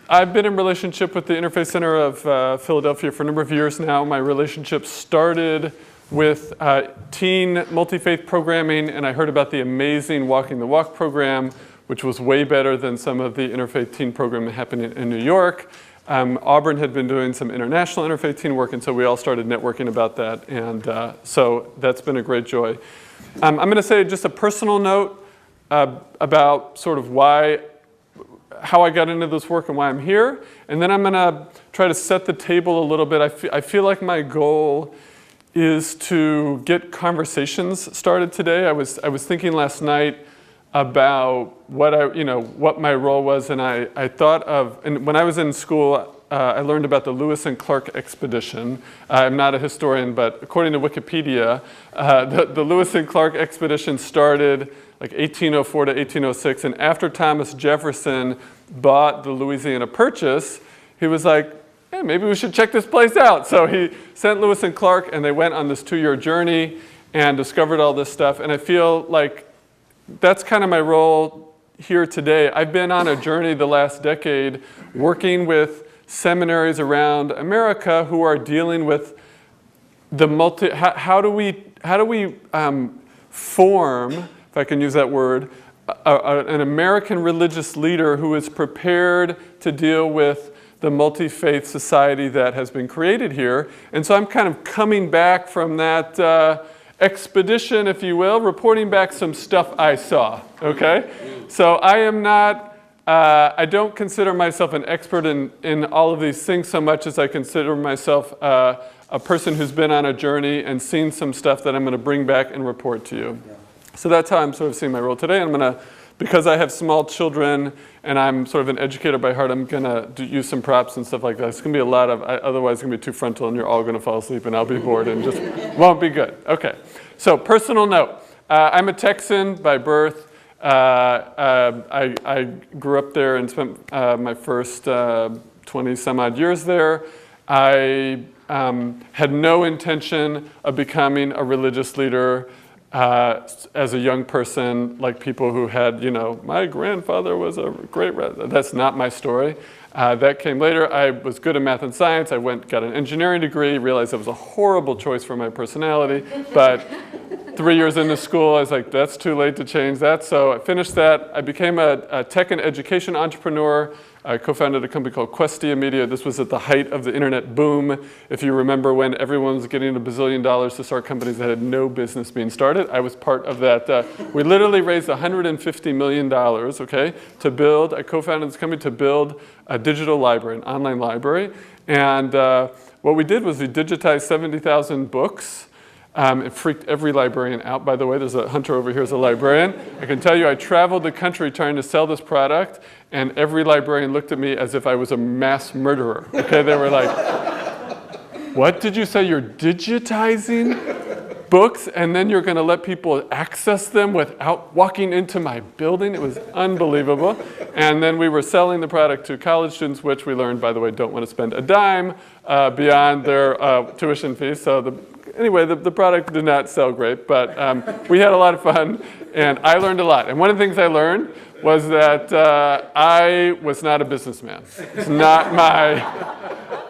I've been in relationship with the Interfaith Center of Philadelphia for a number of years now. My relationship started with teen multi-faith programming, and I heard about the amazing Walking the Walk program, which was way better than some of the interfaith teen programming happening in New York. Auburn had been doing some international interfaith teen work, and so we all started networking about that, and so that's been a great joy. I'm going to say just a personal note about sort of how I got into this work and why I'm here, and then I'm going to try to set the table a little bit. I feel like my goal is to get conversations started today. I was thinking last night about what my role was, and I thought of, and when I was in school, I learned about the Lewis and Clark expedition. I'm not a historian, but according to Wikipedia, the Lewis and Clark expedition started like 1804 to 1806, and after Thomas Jefferson bought the Louisiana Purchase, he was like, hey, maybe we should check this place out. So he sent Lewis and Clark, and they went on this 2-year journey and discovered all this stuff, and I feel like that's kind of my role here today. I've been on a journey the last decade working with seminaries around America who are dealing with the how do we form, if I can use that word, an American religious leader who is prepared to deal with the multi-faith society that has been created here. And so I'm kind of coming back from that expedition, if you will, reporting back some stuff I saw, okay? So I am not, I don't consider myself an expert in all of these things so much as I consider myself a person who's been on a journey and seen some stuff that I'm going to bring back and report to you. So that's how I'm sort of seeing my role today. I'm going to, because I have small children and I'm sort of an educator by heart, I'm going to use some props and stuff like that. It's going to be a lot of, otherwise it's going to be too frontal and you're all going to fall asleep and I'll be bored and just won't be good. Okay, so personal note. I'm a Texan by birth. I grew up there and spent my first 20 some odd years there. I had no intention of becoming a religious leader as a young person, like people who had, my grandfather was a great, that's not my story. That came later. I was good at math and science. I got an engineering degree, realized it was a horrible choice for my personality, but 3 years into school, I was like, that's too late to change that. So I finished that. I became a tech and education entrepreneur. I co-founded a company called Questia Media. This was at the height of the internet boom. If you remember when everyone was getting $1 bazillion to start companies that had no business being started, I was part of that. We literally raised $150 million, okay, to build, I co-founded this company to build a digital library, an online library. And what we did was we digitized 70,000 books. It freaked every librarian out, by the way. There's a Hunter over here who's a librarian. I can tell you I traveled the country trying to sell this product, and every librarian looked at me as if I was a mass murderer. Okay, they were like, what did you say? You're digitizing books, and then you're going to let people access them without walking into my building? It was unbelievable. And then we were selling the product to college students, which we learned, by the way, don't want to spend a dime beyond their tuition fees. So anyway, the product did not sell great, but we had a lot of fun, and I learned a lot. And one of the things I learned was that I was not a businessman. It's not my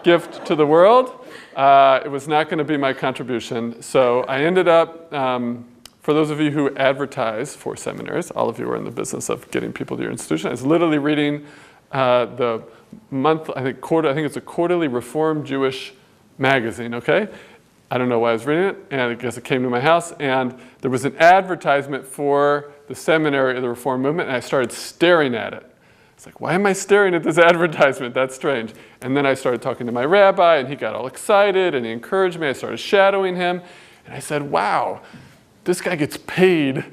gift to the world. It was not going to be my contribution. So I ended up, for those of you who advertise for seminaries, all of you are in the business of getting people to your institution. I was literally reading the I think it's a quarterly Reformed Jewish magazine, okay? I don't know why I was reading it, and I guess it came to my house, and there was an advertisement for the seminary of the Reform movement, and I started staring at it. It's like, why am I staring at this advertisement? That's strange. And then I started talking to my rabbi, and he got all excited, and he encouraged me. I started shadowing him, and I said, wow, this guy gets paid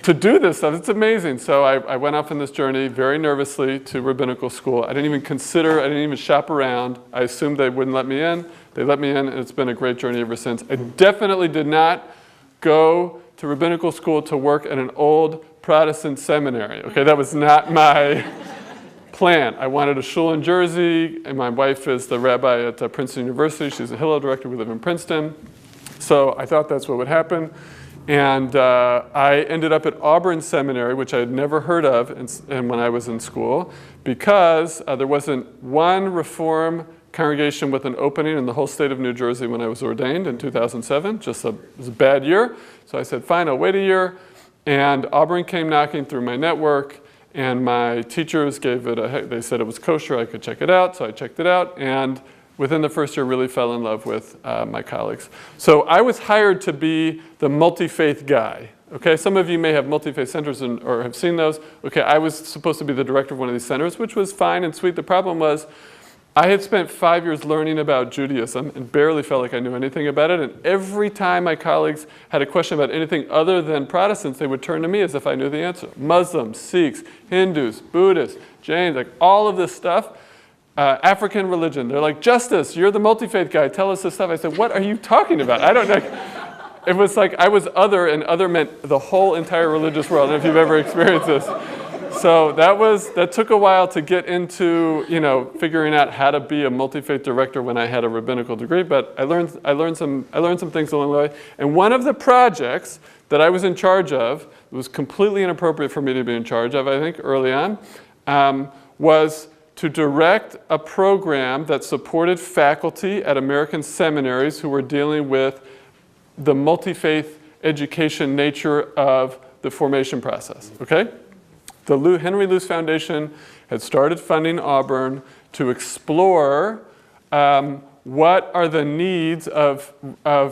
to do this stuff. It's amazing. So I went off on this journey very nervously to rabbinical school. I didn't even shop around. I assumed they wouldn't let me in. They let me in, and it's been a great journey ever since. I definitely did not go to rabbinical school to work at an old Protestant seminary. Okay, that was not my plan. I wanted a shul in Jersey, and my wife is the rabbi at Princeton University. She's a Hillel director. We live in Princeton. So I thought that's what would happen. And I ended up at Auburn Seminary, which I had never heard of and when I was in school, because there wasn't one Reform congregation with an opening in the whole state of New Jersey when I was ordained in 2007. It was a bad year. So I said, fine, I'll wait a year. And Auburn came knocking through my network, and my teachers gave it they said it was kosher, I could check it out, so I checked it out. And within the first year, really fell in love with my colleagues. So I was hired to be the multi-faith guy. Okay, some of you may have multi-faith centers or have seen those. Okay, I was supposed to be the director of one of these centers, which was fine and sweet. The problem was I had spent 5 years learning about Judaism and barely felt like I knew anything about it. And every time my colleagues had a question about anything other than Protestants, they would turn to me as if I knew the answer. Muslims, Sikhs, Hindus, Buddhists, Jains, like all of this stuff. African religion. They're like, Justus, you're the multi-faith guy. Tell us this stuff. I said, what are you talking about? I don't know. It was like I was other, and other meant the whole entire religious world. I don't know if you've ever experienced this. So that took a while to get into, figuring out how to be a multi-faith director when I had a rabbinical degree. But I learned some things along the way. And one of the projects that I was in charge of, it was completely inappropriate for me to be in charge of, I think, early on, was to direct a program that supported faculty at American seminaries who were dealing with the multi-faith education nature of the formation process, okay? The Henry Luce Foundation had started funding Auburn to explore what are the needs of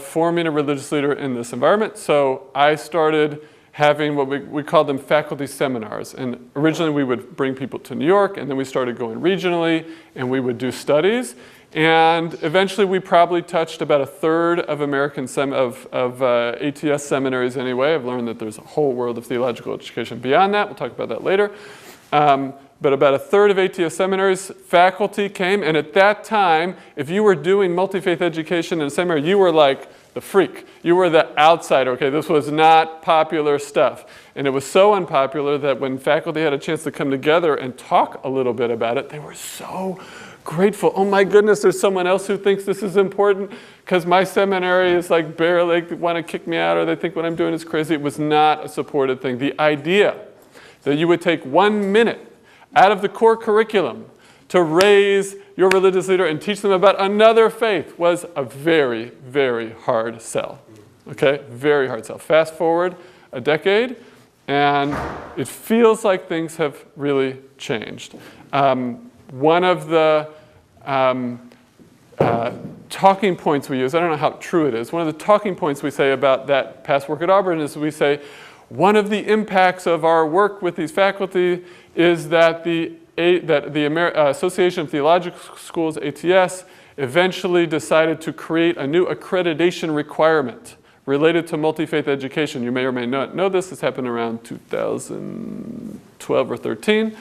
forming a religious leader in this environment. So I started having what we called them faculty seminars. And originally we would bring people to New York, and then we started going regionally, and we would do studies. And eventually we probably touched about a third of American ATS seminaries anyway. I've learned that there's a whole world of theological education beyond that. We'll talk about that later. But about a third of ATS seminaries, faculty came, and at that time, if you were doing multi-faith education in a seminary, you were like the freak. You were the outsider, okay? This was not popular stuff. And it was so unpopular that when faculty had a chance to come together and talk a little bit about it, they were so grateful. Oh my goodness, there's someone else who thinks this is important, because my seminary is like barely, they want to kick me out, or they think what I'm doing is crazy. It was not a supported thing. The idea that you would take 1 minute out of the core curriculum to raise your religious leader and teach them about another faith was a very, very hard sell. Okay, very hard sell. Fast forward a decade, and it feels like things have really changed. One of the talking points we use, I don't know how true it is, one of the talking points we say about that past work at Auburn is we say, one of the impacts of our work with these faculty is that the Association of Theological Schools, ATS, eventually decided to create a new accreditation requirement related to multi-faith education. You may or may not know this. This happened around 2012 or 13. And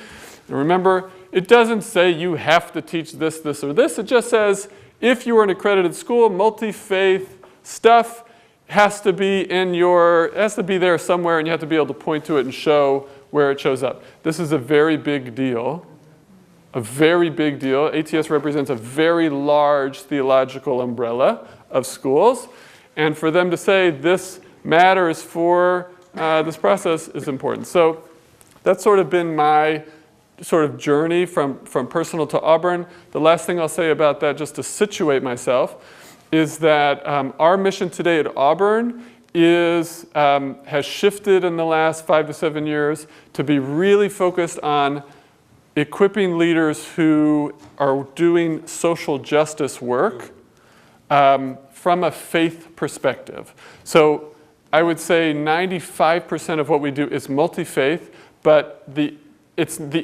remember, it doesn't say you have to teach this, this, or this. It just says if you are an accredited school, multi-faith stuff has to be there somewhere, and you have to be able to point to it and show where it shows up. This is a very big deal. A very big deal. ATS represents a very large theological umbrella of schools. And for them to say this matters for this process is important. So that's sort of been my sort of journey from personal to Auburn. The last thing I'll say about that, just to situate myself, is that our mission today at Auburn has shifted in the last 5 to 7 years to be really focused on equipping leaders who are doing social justice work from a faith perspective. So I would say 95% of what we do is multi-faith, but the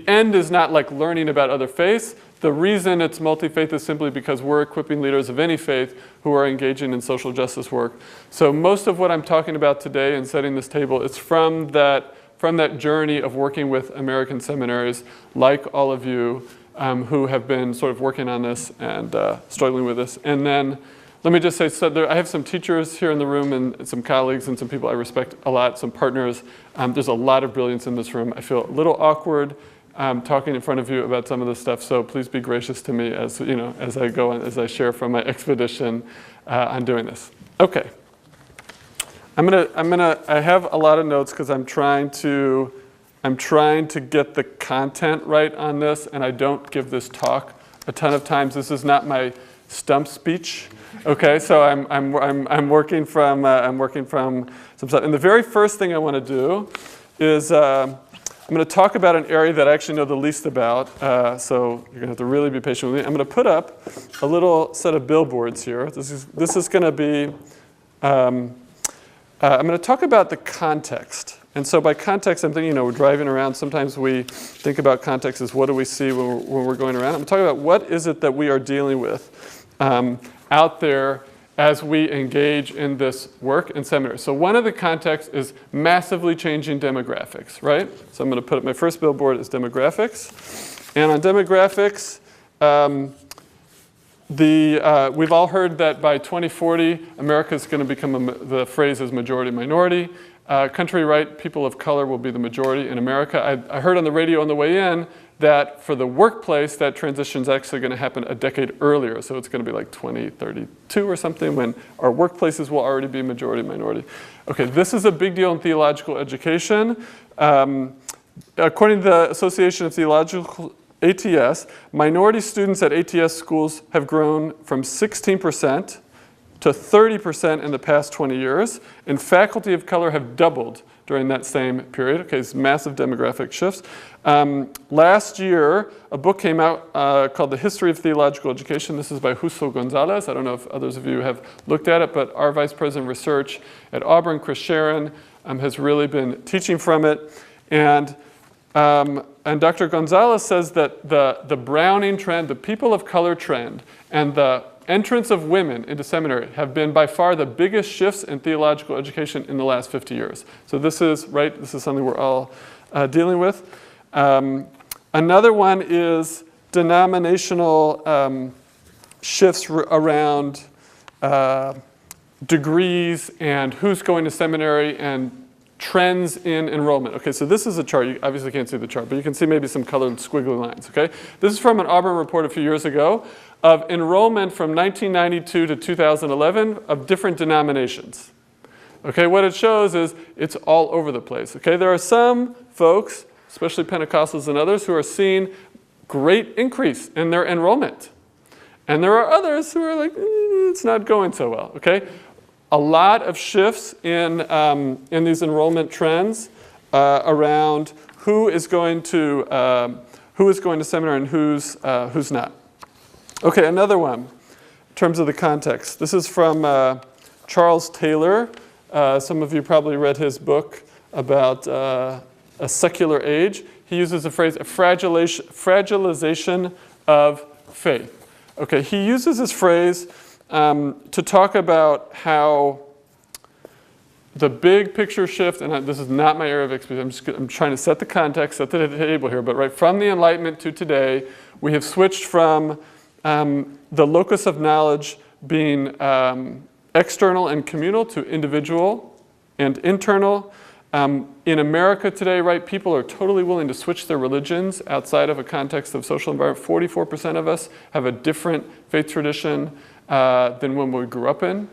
end is not like learning about other faiths. The reason it's multi-faith is simply because we're equipping leaders of any faith who are engaging in social justice work. So most of what I'm talking about today and setting this table is from that journey of working with American seminaries, like all of you who have been sort of working on this and struggling with this. And then let me just say, I have some teachers here in the room and some colleagues and some people I respect a lot, some partners. There's a lot of brilliance in this room. I feel a little awkward talking in front of you about some of this stuff, so please be gracious to me as I go and as I share from my expedition on doing this. Okay. I have a lot of notes because I'm trying to get the content right on this, and I don't give this talk a ton of times. This is not my stump speech. Okay, so I'm working from some stuff. And the very first thing I want to do is I'm going to talk about an area that I actually know the least about. So you're going to have to really be patient with me. I'm going to put up a little set of billboards here. This is going to be. I'm going to talk about the context. And so by context, I'm thinking, we're driving around. Sometimes we think about context as what do we see when we're going around. I'm talking about what is it that we are dealing with out there as we engage in this work in seminary. So one of the contexts is massively changing demographics, right? So I'm going to put up my first billboard as demographics. And on demographics, we've all heard that by 2040, America is going to become, the phrase is majority minority. Country right, people of color will be the majority in America. I heard on the radio on the way in that for the workplace, that transition is actually going to happen a decade earlier. So it's going to be like 2032 or something when our workplaces will already be majority minority. Okay, this is a big deal in theological education. According to the Association of Theological ATS, minority students at ATS schools have grown from 16% to 30% in the past 20 years, and faculty of color have doubled during that same period. Okay, it's massive demographic shifts. Last year, a book came out called The History of Theological Education. This is by Justo Gonzalez. I don't know if others of you have looked at it, but our Vice President of Research at Auburn, Chris Sharon, has really been teaching from it. And Dr. Gonzalez says that the Browning trend, the people of color trend, and the entrance of women into seminary have been by far the biggest shifts in theological education in the last 50 years. So this is something we're all dealing with. Another one is denominational shifts around degrees and who's going to seminary and trends in enrollment. Okay, so this is a chart. You obviously can't see the chart, but you can see maybe some colored squiggly lines, okay? This is from an Auburn report a few years ago of enrollment from 1992 to 2011 of different denominations. Okay, what it shows is it's all over the place, okay? There are some folks, especially Pentecostals and others, who are seeing great increase in their enrollment. And there are others who are like, it's not going so well, okay? A lot of shifts in these enrollment trends around who is going to seminary and who's not. Okay, another one in terms of the context. This is from Charles Taylor. Some of you probably read his book about a secular age. He uses the phrase, a fragilization of faith. Okay, he uses this phrase to talk about how the big picture shift, and this is not my area of expertise, I'm trying to set the context, set the table here, but right from the Enlightenment to today, we have switched from the locus of knowledge being external and communal to individual and internal. In America today, right, people are totally willing to switch their religions outside of a context of social environment. 44% of us have a different faith tradition than when we grew up in,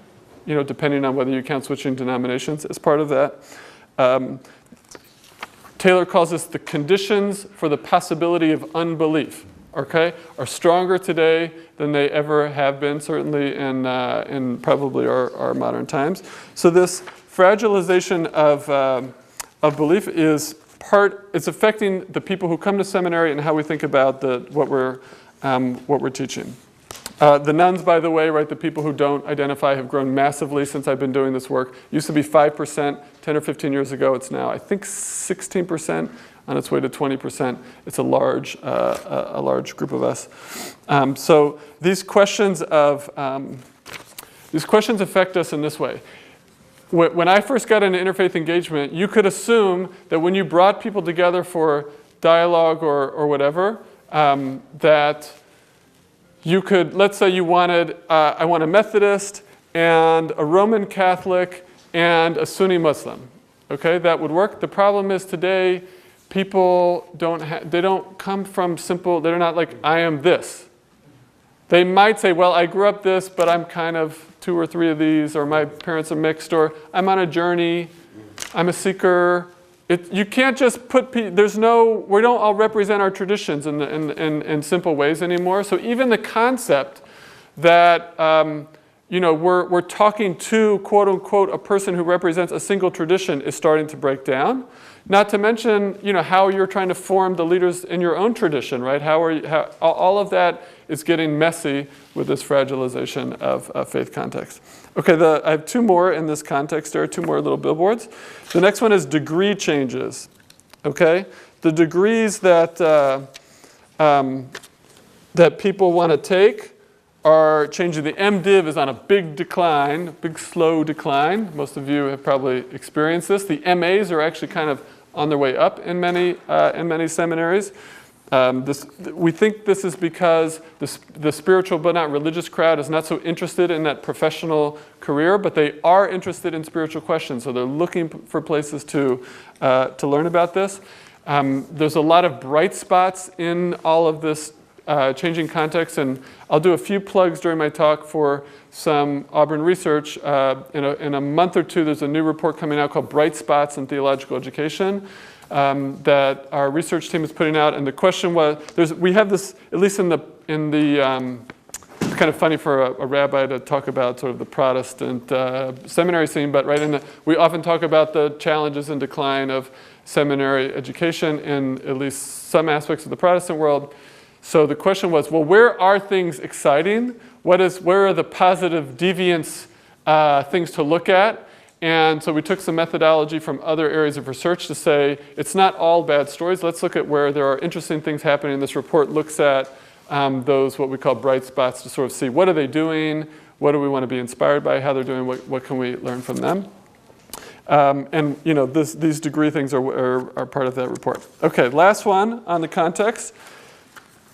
depending on whether you count switching denominations as part of that. Taylor calls this the conditions for the possibility of unbelief, okay, are stronger today than they ever have been, certainly in probably our modern times. So this fragilization of belief is it's affecting the people who come to seminary and how we think about what we're teaching. The nuns, by the way, right, the people who don't identify have grown massively since I've been doing this work. Used to be 5% 10 or 15 years ago. It's now, I think, 16%, on its way to 20%. It's a large group of us. So these questions affect us in this way. When I first got into interfaith engagement, you could assume that when you brought people together for dialogue or whatever, that you could, let's say you wanted, I want a Methodist and a Roman Catholic and a Sunni Muslim. Okay, that would work. The problem is today, people don't come from simple, they're not like, I am this. They might say, well, I grew up this, but I'm kind of 2 or 3 of these, or my parents are mixed, or I'm on a journey, I'm a seeker. You can't just put, we don't all represent our traditions in simple ways anymore. So even the concept that we're talking to, quote unquote, a person who represents a single tradition is starting to break down. Not to mention, how you're trying to form the leaders in your own tradition, right? All of that is getting messy with this fragilization of faith context. Okay, I have 2 more in this context. There are 2 more little billboards. The next one is degree changes. Okay, the degrees that that people want to take are changing. The MDiv is on a big decline, big slow decline. Most of you have probably experienced this. The MAs are actually kind of on their way up in many seminaries. We think this is because the spiritual but not religious crowd is not so interested in that professional career, but they are interested in spiritual questions. So they're looking for places to learn about this. There's a lot of bright spots in all of this changing context, and I'll do a few plugs during my talk for some Auburn research. In a month or 2, there's a new report coming out called Bright Spots in Theological Education that our research team is putting out. And the question was, we have this, at least in the it's kind of funny for a rabbi to talk about sort of the Protestant seminary scene, but we often talk about the challenges and decline of seminary education in at least some aspects of the Protestant world. So the question was, well, where are things exciting? Where are the positive deviance things to look at? And so we took some methodology from other areas of research to say, it's not all bad stories. Let's look at where there are interesting things happening. This report looks at those, what we call bright spots, to sort of see what are they doing, what do we want to be inspired by, how they're doing, what can we learn from them. These degree things are part of that report. Okay, last one on the context.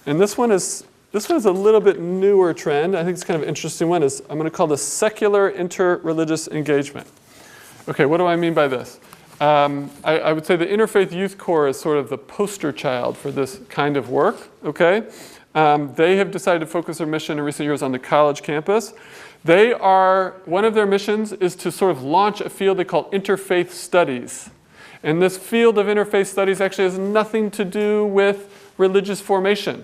And this one is a little bit newer trend. I think it's kind of an interesting one. I'm going to call this secular interreligious engagement. Okay, what do I mean by this? I would say the Interfaith Youth Corps is sort of the poster child for this kind of work. Okay, they have decided to focus their mission in recent years on the college campus. One of their missions is to sort of launch a field they call interfaith studies. And this field of interfaith studies actually has nothing to do with religious formation.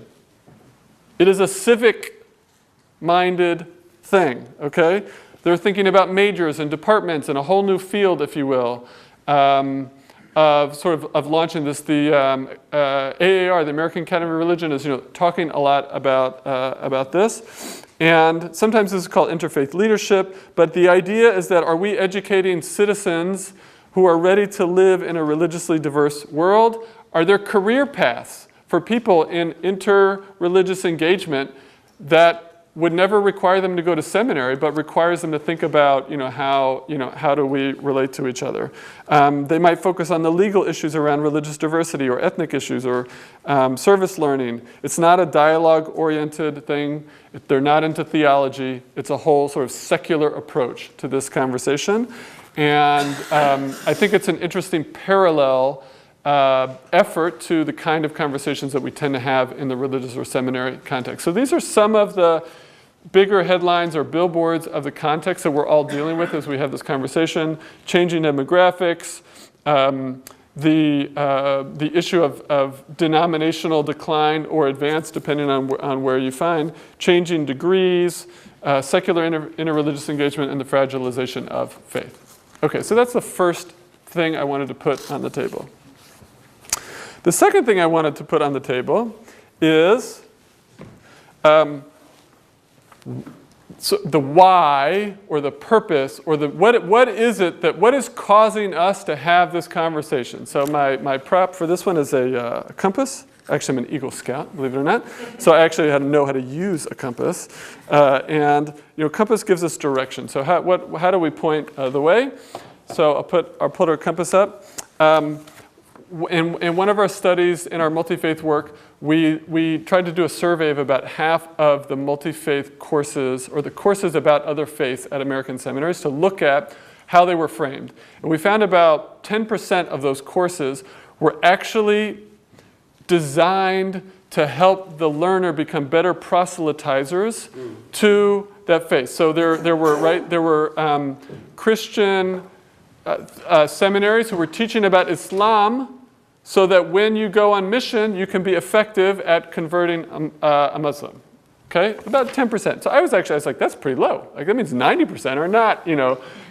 It is a civic-minded thing, okay? They're thinking about majors and departments and a whole new field, if you will, of launching this. The AAR, the American Academy of Religion, is talking a lot about this. And sometimes this is called interfaith leadership, but the idea is that are we educating citizens who are ready to live in a religiously diverse world? Are there career paths for people in inter-religious engagement that would never require them to go to seminary, but requires them to think about, how do we relate to each other? They might focus on the legal issues around religious diversity or ethnic issues or service learning. It's not a dialogue-oriented thing. They're not into theology. It's a whole sort of secular approach to this conversation. And I think it's an interesting parallel effort to the kind of conversations that we tend to have in the religious or seminary context. So these are some of the bigger headlines or billboards of the context that we're all dealing with as we have this conversation. Changing demographics, the issue of denominational decline or advance, depending on where you find, changing degrees, secular interreligious engagement, and the fragilization of faith. Okay, so that's the first thing I wanted to put on the table. The second thing I wanted to put on the table is so the why or the purpose or what is causing us to have this conversation. So my prop for this one is a compass. Actually, I'm an Eagle Scout, believe it or not. So I actually had to know how to use a compass. And compass gives us direction. So how do we point the way? So I'll put our compass up. In one of our studies in our multi-faith work, we tried to do a survey of about half of the multi-faith courses or the courses about other faiths at American seminaries to look at how they were framed. And we found about 10% of those courses were actually designed to help the learner become better proselytizers to that faith. So there were Christian seminaries who were teaching about Islam, so that when you go on mission, you can be effective at converting a Muslim. Okay, about 10%. So I was like, that's pretty low. Like that means 90% are not,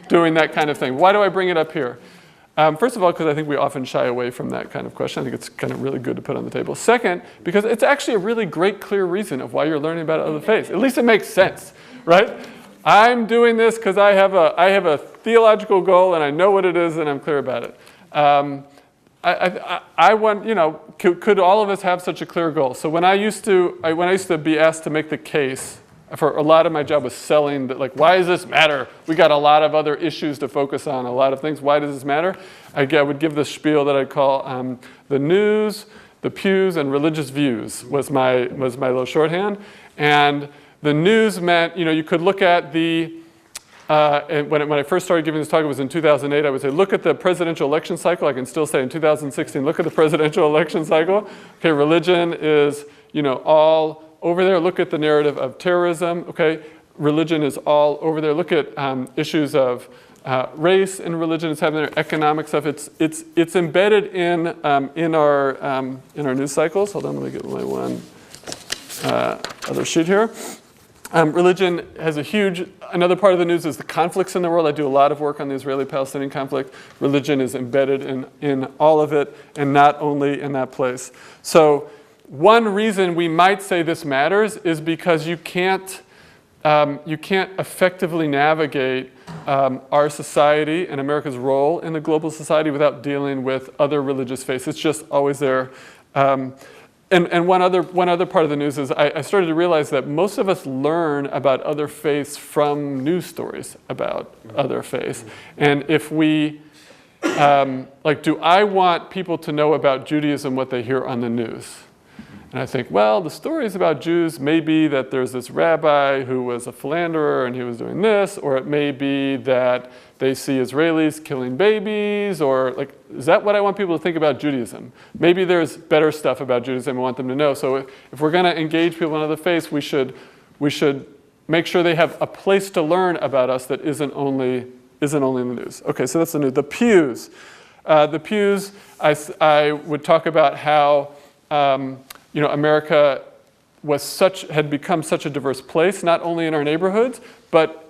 doing that kind of thing. Why do I bring it up here? First of all, because I think we often shy away from that kind of question. I think it's kind of really good to put on the table. Second, because it's actually a really great, clear reason of why you're learning about other faiths. At least it makes sense, right? I'm doing this because I have a theological goal and I know what it is and I'm clear about it. I want, could all of us have such a clear goal? So when I used to be asked to make the case, for a lot of my job was selling, why does this matter? We got a lot of other issues to focus on, a lot of things. Why does this matter? I would give the spiel that I'd call the news, the pews, and religious views was my little shorthand. And the news meant, you could look at the, and when I first started giving this talk, it was in 2008, I would say, look at the presidential election cycle. I can still say in 2016, look at the presidential election cycle. Okay, religion is, all over there. Look at the narrative of terrorism. Okay, religion is all over there. Look at issues of race and religion. It's having their economic stuff. It's embedded in our news cycles. Hold on, let me get my one other sheet here. Religion has another part of the news is the conflicts in the world. I do a lot of work on the Israeli-Palestinian conflict. Religion is embedded in all of it and not only in that place. So one reason we might say this matters is because you can't effectively navigate our society and America's role in the global society without dealing with other religious faiths. It's just always there. And one other part of the news is I started to realize that most of us learn about other faiths from news stories about other faiths. And if we, do I want people to know about Judaism what they hear on the news? And I think, well, the stories about Jews may be that there's this rabbi who was a philanderer and he was doing this, or it may be that they see Israelis killing babies, or is that what I want people to think about Judaism? Maybe there's better stuff about Judaism I want them to know. So if we're going to engage people in other faiths, we should make sure they have a place to learn about us that isn't only in the news. Okay, so that's the news. The pews. The pews, I would talk about how America had become such a diverse place, not only in our neighborhoods, but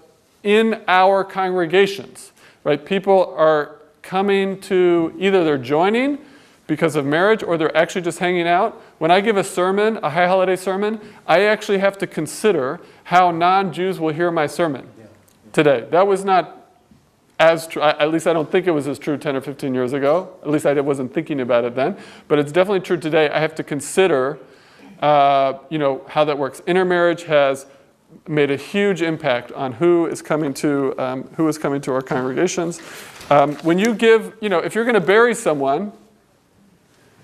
in our congregations, right? People are coming to, either they're joining because of marriage or they're actually just hanging out. When I give a sermon, a high holiday sermon, I actually have to consider how non-Jews will hear my sermon today. That was not as true, at least I don't think it was as true 10 or 15 years ago. At least I wasn't thinking about it then. But it's definitely true today. I have to consider, how that works. Intermarriage has made a huge impact on who is coming to our congregations. When you give, if you're going to bury someone,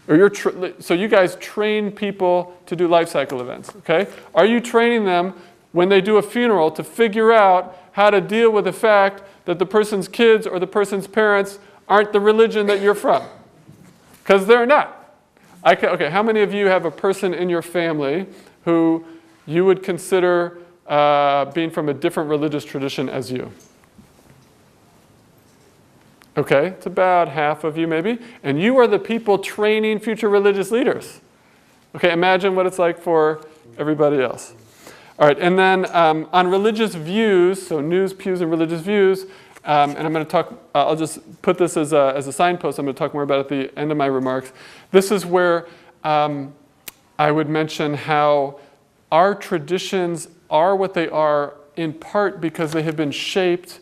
or so you guys train people to do life cycle events, okay? Are you training them when they do a funeral to figure out how to deal with the fact that the person's kids or the person's parents aren't the religion that you're from? Because they're not. Okay, how many of you have a person in your family who you would consider being from a different religious tradition as you? Okay, it's about half of you maybe. And you are the people training future religious leaders. Okay, imagine what it's like for everybody else. All right, and then on religious views, so news, pews, and religious views, and I'm going to talk, I'll just put this as a signpost. I'm going to talk more about it at the end of my remarks. This is where I would mention how our traditions are what they are in part because they have been shaped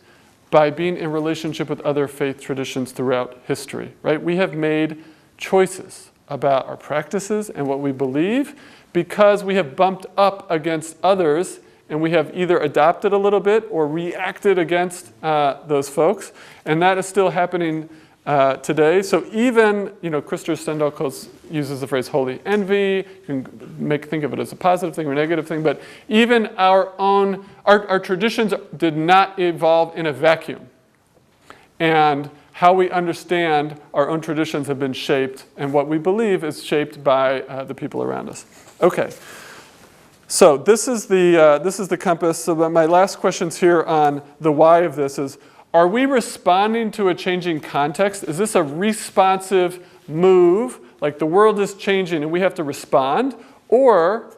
by being in relationship with other faith traditions throughout history, right? We have made choices about our practices and what we believe because we have bumped up against others and we have either adopted a little bit or reacted against those folks. And that is still happening today. So even, Krister Stendahl uses the phrase holy envy. You can think of it as a positive thing or a negative thing. But even our traditions did not evolve in a vacuum. And how we understand our own traditions have been shaped, and what we believe is shaped by the people around us. Okay. So this is the compass. So my last questions here on the why of this is, are we responding to a changing context? Is this a responsive move, like the world is changing and we have to respond? Or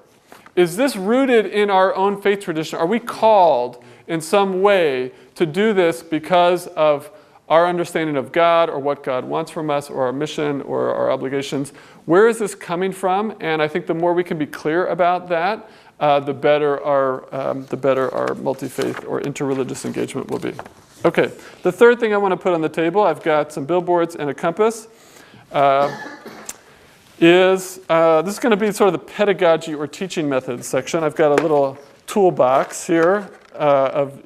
is this rooted in our own faith tradition? Are we called in some way to do this because of our understanding of God or what God wants from us or our mission or our obligations? Where is this coming from? And I think the more we can be clear about that, the better our multi-faith or interreligious engagement will be. Okay, the third thing I want to put on the table, I've got some billboards and a compass, this is going to be sort of the pedagogy or teaching methods section. I've got a little toolbox here of,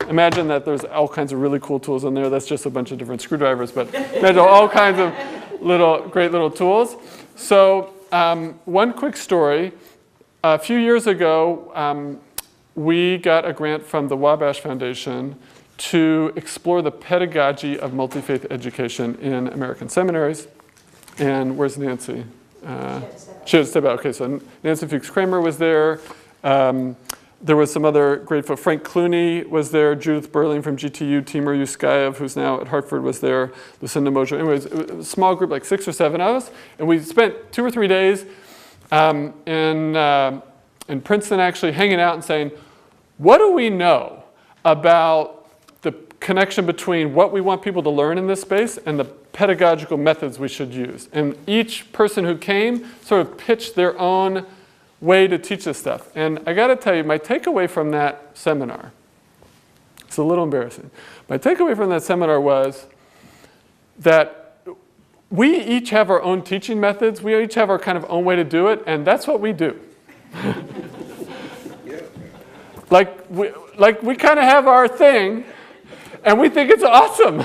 imagine that there's all kinds of really cool tools in there. That's just a bunch of different screwdrivers, but imagine all kinds of great little tools. So one quick story. A few years ago, we got a grant from the Wabash Foundation to explore the pedagogy of multi-faith education in American seminaries. And where's Nancy? She had to step out. Okay, so Nancy Fuchs-Kramer was there. There was some other great folks. Frank Clooney was there. Judith Burling from GTU. Timur Yuskayev, who's now at Hartford, was there. Lucinda Mojo. Anyways, it was a small group, like 6 or 7 of us. And we spent 2 or 3 days in Princeton actually hanging out and saying, what do we know about the connection between what we want people to learn in this space and the pedagogical methods we should use? And each person who came sort of pitched their own way to teach this stuff. And I got to tell you, my takeaway from that seminar, it's a little embarrassing. My takeaway from that seminar was that we each have our own teaching methods. We each have our kind of own way to do it, and that's what we do. Like we kind of have our thing, and we think it's awesome.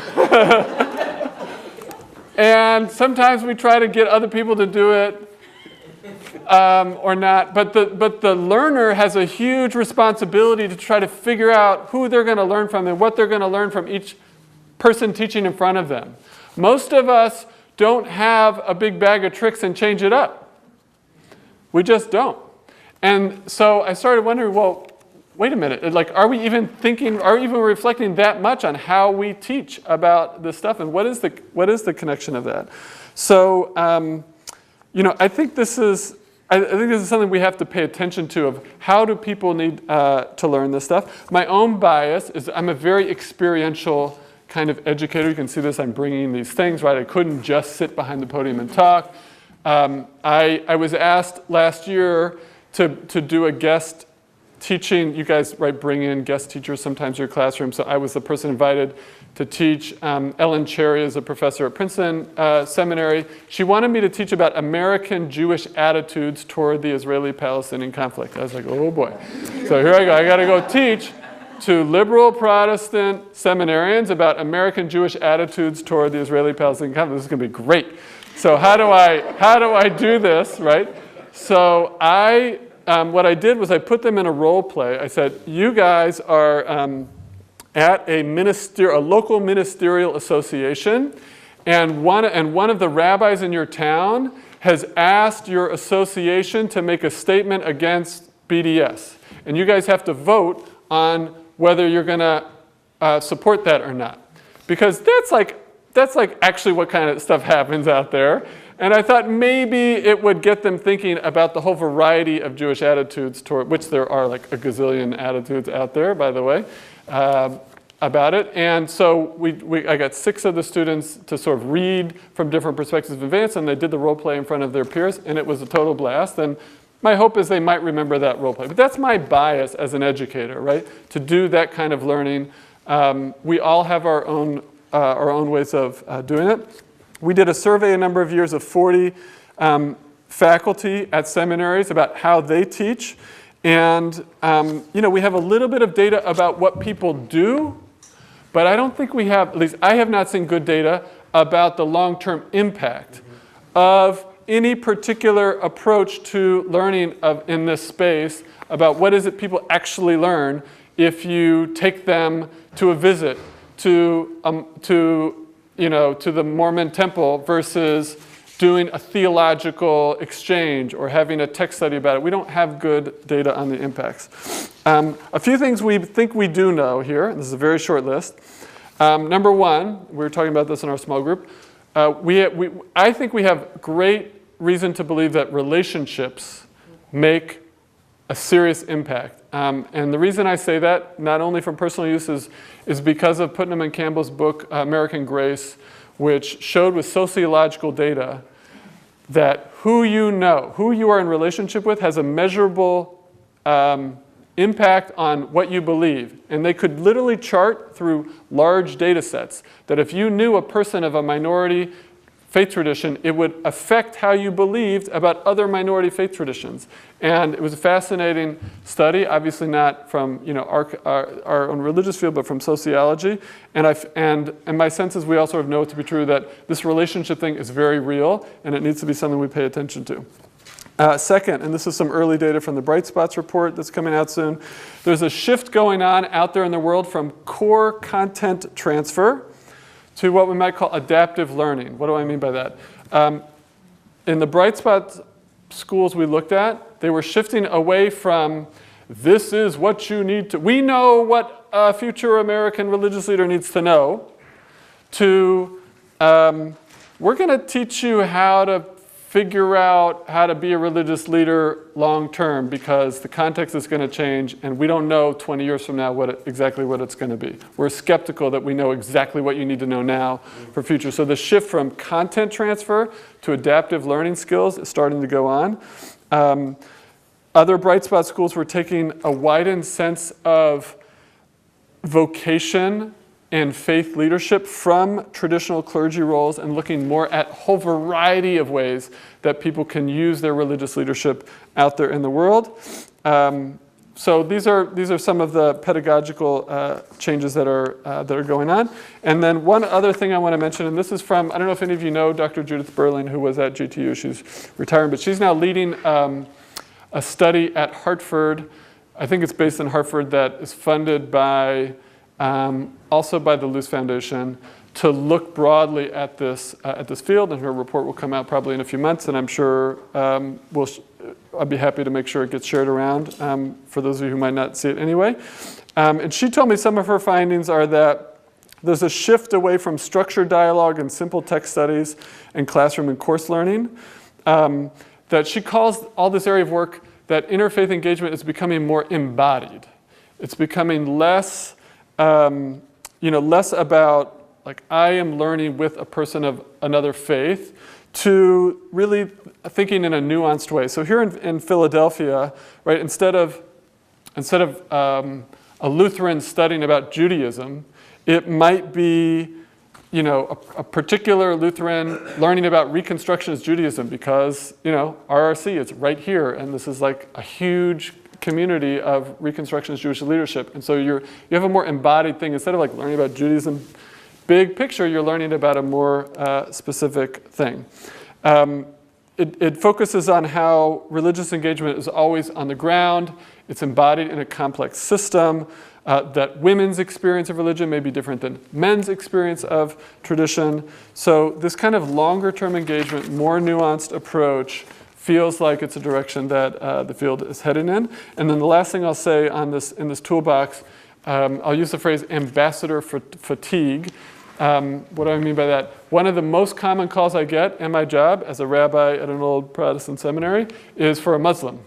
And sometimes we try to get other people to do it, or not. But the learner has a huge responsibility to try to figure out who they're going to learn from and what they're going to learn from each person teaching in front of them. Most of us don't have a big bag of tricks and change it up. We just don't. And so I started wondering, well, wait a minute, like, are we even reflecting that much on how we teach about this stuff, and what is the connection of that? So, I think this is something we have to pay attention to, of how do people need to learn this stuff. My own bias is I'm a very experiential kind of educator. You can see this, I'm bringing these things, right? I couldn't just sit behind the podium and talk. I was asked last year to do a guest teaching. You guys, right, bring in guest teachers sometimes to your classroom. So I was the person invited to teach. Ellen Cherry is a professor at Princeton Seminary. She wanted me to teach about American Jewish attitudes toward the Israeli-Palestinian conflict. I was like, oh boy. So here I go. I got to go teach to liberal Protestant seminarians about American Jewish attitudes toward the Israeli-Palestinian conflict. This is going to be great. So how do I do this, right? So what I did was I put them in a role play. I said, you guys are at a local ministerial association, and one of the rabbis in your town has asked your association to make a statement against BDS. And you guys have to vote on whether you're going to support that or not. Because that's like actually what kind of stuff happens out there. And I thought maybe it would get them thinking about the whole variety of Jewish attitudes toward, which there are like a gazillion attitudes out there, by the way, about it. And so I got 6 of the students to sort of read from different perspectives of advance, and they did the role play in front of their peers, and it was a total blast. And my hope is they might remember that role play. But that's my bias as an educator, right? To do that kind of learning. We all have our own ways of doing it. We did a survey a number of years of 40 faculty at seminaries about how they teach. And we have a little bit of data about what people do, but I don't think we have, at least I have not seen good data about the long-term impact of any particular approach to learning in this space, about what is it people actually learn if you take them to a visit to the Mormon temple versus doing a theological exchange or having a text study about it. We don't have good data on the impacts. A few things we think we do know here. This is a very short list. Number one, we were talking about this in our small group. I think we have great reason to believe that relationships make a serious impact. And the reason I say that, not only from personal use, is because of Putnam and Campbell's book, American Grace, which showed with sociological data that who you know, who you are in relationship with, has a measurable impact on what you believe. And they could literally chart through large data sets that if you knew a person of a minority faith tradition, it would affect how you believed about other minority faith traditions. And it was a fascinating study, obviously not from our own religious field, but from sociology. And my sense is we also know it to be true that this relationship thing is very real, and it needs to be something we pay attention to. Second, and this is some early data from the Bright Spots report that's coming out soon, there's a shift going on out there in the world from core content transfer to what we might call adaptive learning. What do I mean by that? In the Bright Spots schools we looked at, they were shifting away from this is what you need to, we know what a future American religious leader needs to know, to we're going to teach you how to figure out how to be a religious leader long term because the context is going to change and we don't know 20 years from now exactly what it's going to be. We're skeptical that we know exactly what you need to know now for future. So the shift from content transfer to adaptive learning skills is starting to go on. Other Bright Spot schools were taking a widened sense of vocation and faith leadership from traditional clergy roles and looking more at a whole variety of ways that people can use their religious leadership out there in the world. So these are some of the pedagogical changes that are going on. And then one other thing I want to mention, and this is from, I don't know if any of you know Dr. Judith Berling, who was at GTU. She's retiring, but she's now leading a study at Hartford. I think it's based in Hartford that is funded by also by the Luce Foundation, to look broadly at this field, and her report will come out probably in a few months, and I'm sure I'd be happy to make sure it gets shared around for those of you who might not see it anyway. And she told me some of her findings are that there's a shift away from structured dialogue and simple text studies and classroom and course learning, that she calls all this area of work that interfaith engagement is becoming more embodied. It's becoming less less about like I am learning with a person of another faith to really thinking in a nuanced way. So here in Philadelphia, right, instead of a Lutheran studying about Judaism, it might be a particular Lutheran learning about Reconstructionist Judaism because RRC is right here, and this is like a huge community of Reconstructionist Jewish leadership. And so you have a more embodied thing. Instead of like learning about Judaism, big picture, you're learning about a more specific thing. It focuses on how religious engagement is always on the ground. It's embodied in a complex system, that women's experience of religion may be different than men's experience of tradition. So this kind of longer term engagement, more nuanced approach feels like it's a direction that the field is heading in. And then the last thing I'll say in this toolbox, I'll use the phrase ambassador fatigue. What do I mean by that? One of the most common calls I get in my job as a rabbi at an old Protestant seminary is for a Muslim.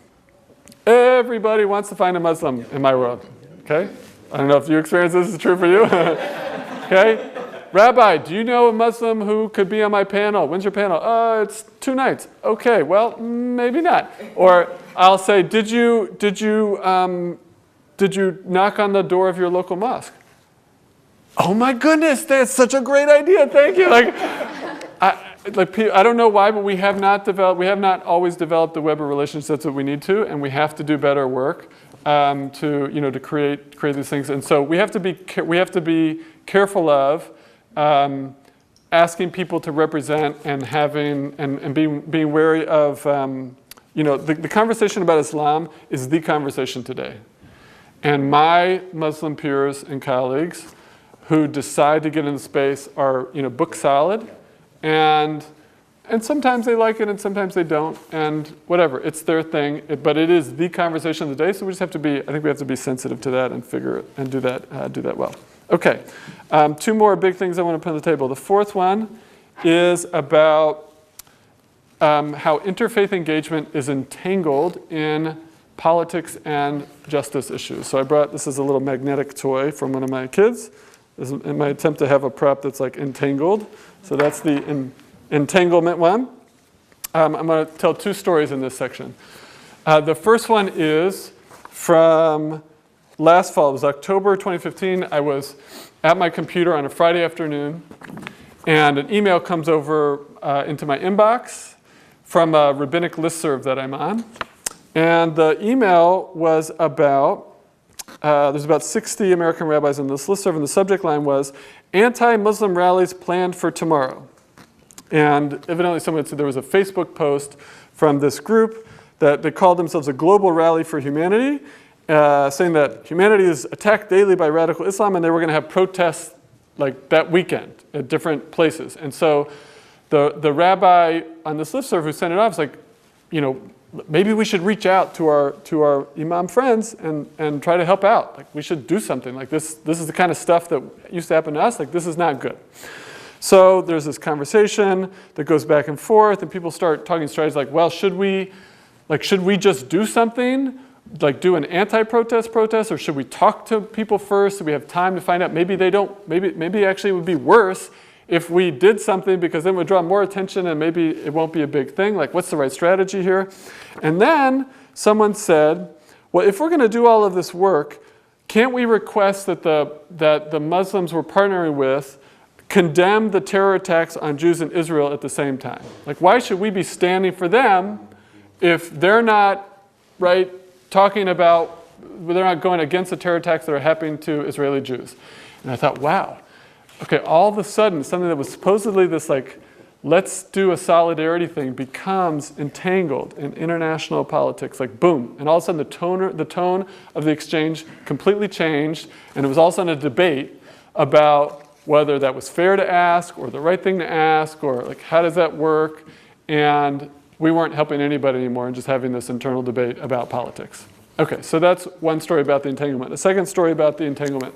Everybody wants to find a Muslim in my world, okay? I don't know if you experience this is true for you, okay? Rabbi, do you know a Muslim who could be on my panel? When's your panel? It's 2 nights. Okay, well, maybe not. Or I'll say, did you knock on the door of your local mosque? Oh my goodness, that's such a great idea. Thank you. I don't know why, but we have not always developed the web of relationships that we need to, and we have to do better work to create these things. And so we have to be careful of asking people to represent and being wary of, the conversation about Islam is the conversation today. And my Muslim peers and colleagues who decide to get in the space are, book solid and And sometimes they like it and sometimes they don't, and whatever, it's their thing, but it is the conversation of the day, so we just have to be, I think we have to be sensitive to that and figure it and do that well. Okay, 2 more big things I want to put on the table. The fourth one is about how interfaith engagement is entangled in politics and justice issues. So I brought, this is a little magnetic toy from one of my kids. This is in my attempt to have a prop that's like entangled. So that's the entanglement one. I'm going to tell 2 stories in this section. The first one is from last fall. It was October 2015. I was at my computer on a Friday afternoon, and an email comes over into my inbox from a rabbinic listserv that I'm on. And the email was about, there's about 60 American rabbis in this listserv, and the subject line was, anti-Muslim rallies planned for tomorrow. And evidently someone said there was a Facebook post from this group that they called themselves a global rally for humanity, saying that humanity is attacked daily by radical Islam, and they were going to have protests like that weekend at different places. And so the rabbi on this listserv who sent it off was like, maybe we should reach out to our imam friends and try to help out. Like, we should do something. Like, this is the kind of stuff that used to happen to us. Like, this is not good. So there's this conversation that goes back and forth, and people start talking strategies like, well, should we just do something? Like, do an anti-protest protest, or should we talk to people first so we have time to find out? Maybe they don't, maybe actually it would be worse if we did something, because then it would draw more attention and maybe it won't be a big thing. Like, what's the right strategy here? And then someone said, well, if we're going to do all of this work, can't we request that the Muslims we're partnering with condemn the terror attacks on Jews in Israel at the same time? Like, why should we be standing for them if they're not, right, talking about, they're not going against the terror attacks that are happening to Israeli Jews? And I thought, wow. Okay, all of a sudden, something that was supposedly this like, let's do a solidarity thing becomes entangled in international politics, like boom. And all of a sudden the tone of the exchange completely changed, and it was all of a sudden a debate about whether that was fair to ask or the right thing to ask, or like how does that work? And we weren't helping anybody anymore and just having this internal debate about politics. Okay, so that's one story about the entanglement. The second story about the entanglement.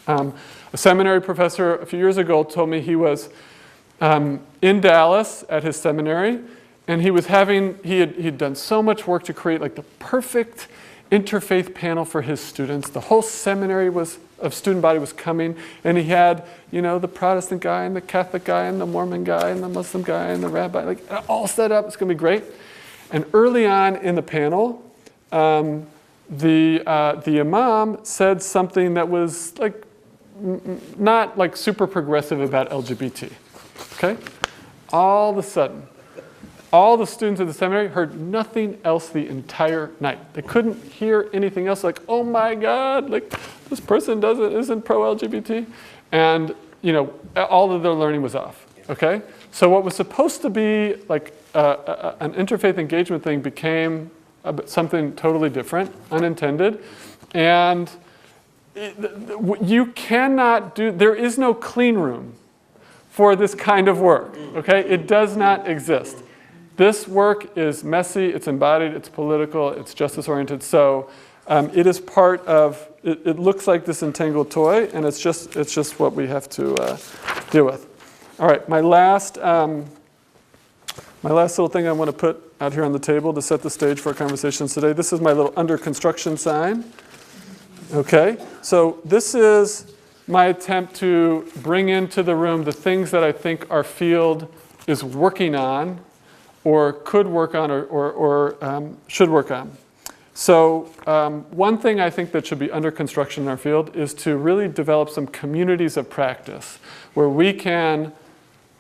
A seminary professor a few years ago told me he was in Dallas at his seminary, and he had done so much work to create like the perfect interfaith panel for his students. The whole seminary of student body was coming, and he had, the Protestant guy and the Catholic guy and the Mormon guy and the Muslim guy and the rabbi, like all set up. It's going to be great. And early on in the panel, the imam said something that was like not like super progressive about LGBT. Okay? All of a sudden, all the students of the seminary heard nothing else the entire night. They couldn't hear anything else. Like, oh my God, like this person isn't pro-LGBT, and all of their learning was off. Okay, so what was supposed to be like an interfaith engagement thing became something totally different, unintended, and you cannot do. There is no clean room for this kind of work. Okay, it does not exist. This work is messy, it's embodied, it's political, it's justice-oriented. So it is part of, it looks like this entangled toy, and it's just what we have to deal with. All right, my last little thing I want to put out here on the table to set the stage for our conversations today. This is my little under construction sign. Okay, so this is my attempt to bring into the room the things that I think our field is working on, or could work on, or should work on. So one thing I think that should be under construction in our field is to really develop some communities of practice where we can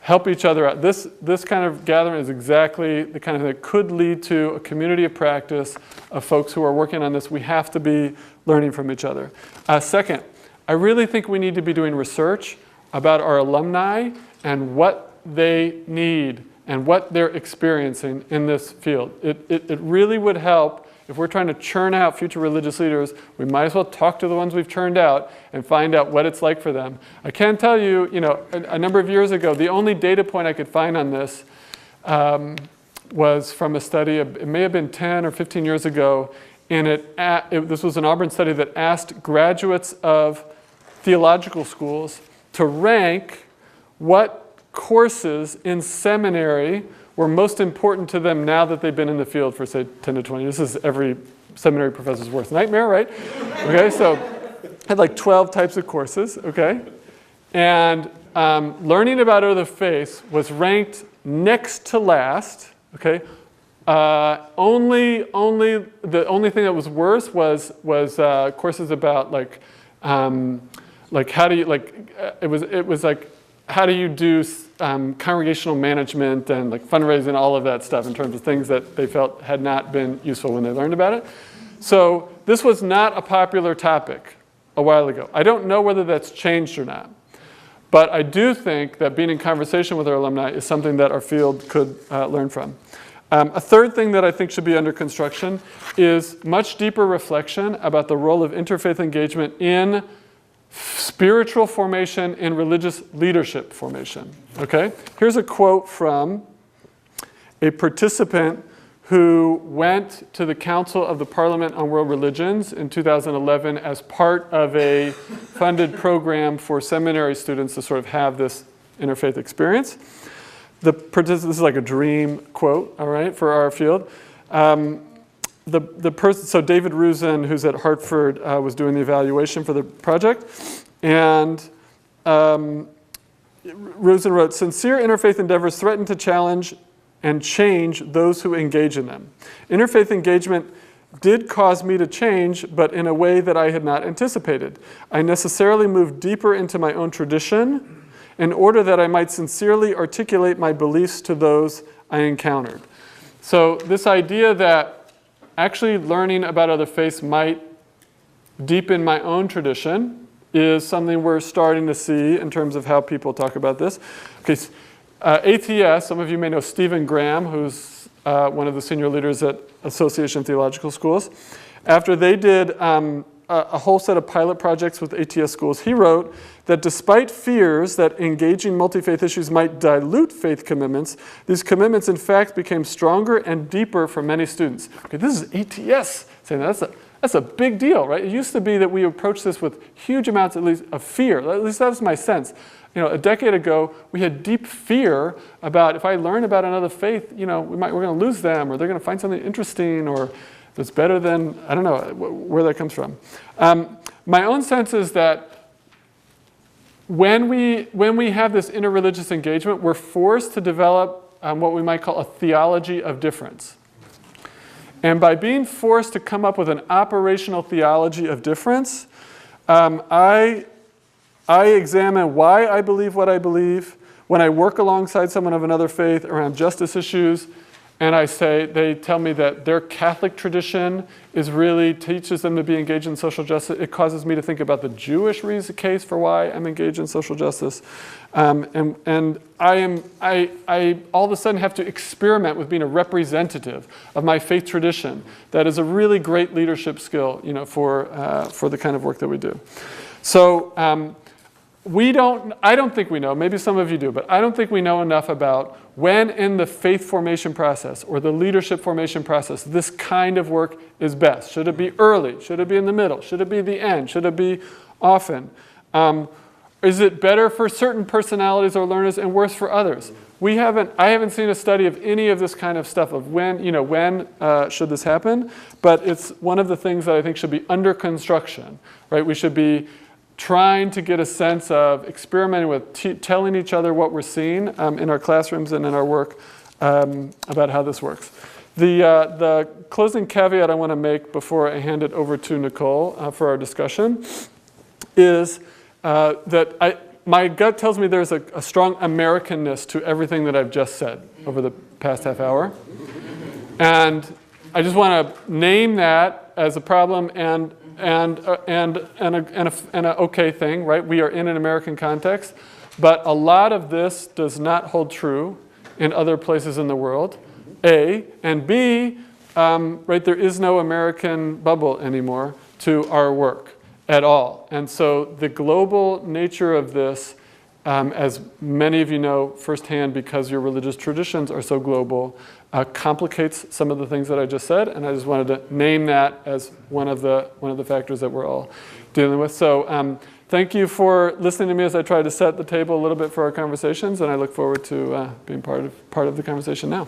help each other out. This kind of gathering is exactly the kind of thing that could lead to a community of practice of folks who are working on this. We have to be learning from each other. Second, I really think we need to be doing research about our alumni and what they need and what they're experiencing in this field. It really would help if we're trying to churn out future religious leaders. We might as well talk to the ones we've churned out and find out what it's like for them. I can tell you, a number of years ago, the only data point I could find on this was from a study, it may have been 10 or 15 years ago, and this was an Auburn study that asked graduates of theological schools to rank what courses in seminary were most important to them now that they've been in the field for, say, 10 to 20 years. This is every seminary professor's worst nightmare, right? Okay, so I had like 12 types of courses, okay? And learning about other faiths was ranked next to last, okay? The only thing that was worse was courses about like how do you it was like how do you do congregational management and like fundraising, all of that stuff in terms of things that they felt had not been useful when they learned about it. So this was not a popular topic a while ago. I don't know whether that's changed or not. But I do think that being in conversation with our alumni is something that our field could learn from. A third thing that I think should be under construction is much deeper reflection about the role of interfaith engagement in spiritual formation and religious leadership formation. Okay? Here's a quote from a participant who went to the Council of the Parliament on World Religions in 2011 as part of a funded program for seminary students to sort of have this interfaith experience. This is like a dream quote, all right, for our field. So David Rusin, who's at Hartford, was doing the evaluation for the project. And Rusin wrote, "Sincere interfaith endeavors threaten to challenge and change those who engage in them. Interfaith engagement did cause me to change, but in a way that I had not anticipated. I necessarily moved deeper into my own tradition in order that I might sincerely articulate my beliefs to those I encountered." So this idea that actually learning about other faiths might deepen my own tradition is something we're starting to see in terms of how people talk about this. Okay. ATS, some of you may know Stephen Graham, who's one of the senior leaders at Association of Theological Schools. After they did a whole set of pilot projects with ATS schools, he wrote that despite fears that engaging multi-faith issues might dilute faith commitments, these commitments in fact became stronger and deeper for many students. Okay, this is ATS saying that's a big deal, right? It used to be that we approached this with huge amounts, at least, of fear. At least that was my sense. You know, a decade ago, we had deep fear about if I learn about another faith, you know, we're going to lose them, or they're going to find something interesting, or that's better than, I don't know where that comes from. My own sense is that when we have this interreligious engagement, we're forced to develop what we might call a theology of difference. And by being forced to come up with an operational theology of difference, I examine why I believe what I believe. When I work alongside someone of another faith around justice issues, and they tell me that their Catholic tradition really teaches them to be engaged in social justice, it causes me to think about the Jewish case for why I'm engaged in social justice. And I all of a sudden have to experiment with being a representative of my faith tradition. That is a really great leadership skill, you know, for the kind of work that we do. So I don't think we know, maybe some of you do, but I don't think we know enough about when in the faith formation process or the leadership formation process this kind of work is best. Should it be early? Should it be in the middle? Should it be the end? Should it be often? Is it better for certain personalities or learners and worse for others? I haven't seen a study of any of this kind of stuff of when should this happen, but it's one of the things that I think should be under construction, right? We should be trying to get a sense of experimenting with telling each other what we're seeing in our classrooms and in our work about how this works. The closing caveat I want to make before I hand it over to Nicole for our discussion is that my gut tells me there's a strong Americanness to everything that I've just said over the past half hour. And I just want to name that as a problem and an okay thing, right? We are in an American context, but a lot of this does not hold true in other places in the world, A, and B, right, there is no American bubble anymore to our work at all. And so the global nature of this as many of you know firsthand because your religious traditions are so global, complicates some of the things that I just said, and I just wanted to name that as one of the factors that we're all dealing with. So thank you for listening to me as I try to set the table a little bit for our conversations, and I look forward to being part of the conversation now.